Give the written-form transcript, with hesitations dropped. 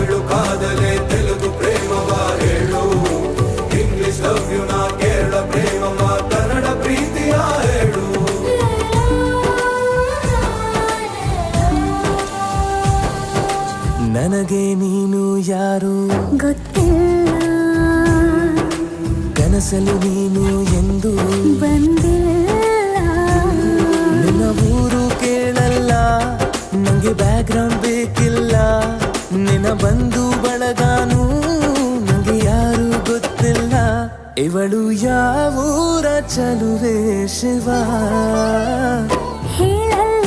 ತಮಿಳು ಕಾದಲೆ ತೆಲುಗು ಪ್ರೇಮವ ಹೇಳು, English love you ನಾ ಕೇರಳ ಪ್ರೇಮವ ಕನ್ನಡ ಪ್ರೀತಿಯ ಹೇಳು. ನನಗೆ ನೀನು ಯಾರು ಗೊತ್ತಿಲ್ಲ, ಕನಸಲು ನೀನು ಎಂದು ಬಂದಿಲ್ಲ. ನಿನ್ನ ಊರು ಕೇಳಲ್ಲ, ನಂಗೆ ಬ್ಯಾಕ್ಗ್ರೌಂಡ್ ಬೇಕಿಲ್ಲ. ನಿನ್ನ ಬಂಧು ಬಳಗಾನು ನಂಗೆ ಯಾರು ಗೊತ್ತಿಲ್ಲ. ಇವಳು ಯಾವೂರ ಚಲುವೆ ಶಿವ ಹೇಳಲ್ಲ